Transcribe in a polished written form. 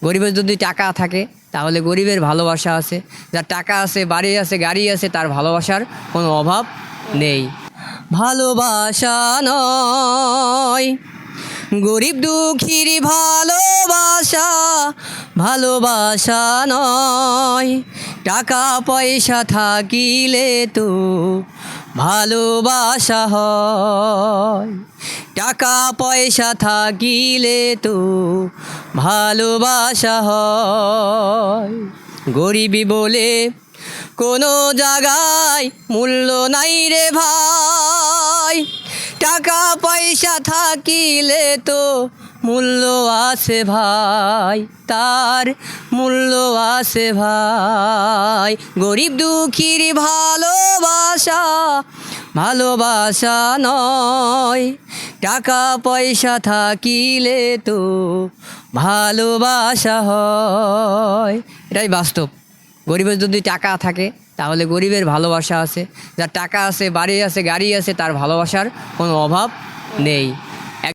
গরিবের যদি টাকা থাকে তাহলে গরিবের ভালোবাসা আছে। যার টাকা আছে, বাড়ি আছে, গাড়ি আছে, তার ভালোবাসার কোনো অভাব নেই। ভালোবাসা নয় গরিব দুঃখীর ভালোবাসা, ভালোবাসা নয় টাকা পয়সা থাকিলে তো ভালোবাসা হয়। টাকা পয়সা থাকিলে তো ভালোবাসা হয়। গরিবি বলে কোনো জায়গায় মূল্য নাই রে ভাই, টাকা পয়সা থাকিলে তো মূল্য আছে ভাই, তার মূল্য আছে ভাই। গরিব দুঃখীর ভালোবাসা, ভালোবাসা নয় টাকা পয়সা থাকিলে তো ভালোবাসা হয়। এটাই বাস্তব। গরিবের যদি টাকা থাকে তাহলে গরিবের ভালোবাসা আছে। যার টাকা আছে, বাড়ি আছে, গাড়ি আছে, তার ভালোবাসার কোনো অভাব নেই।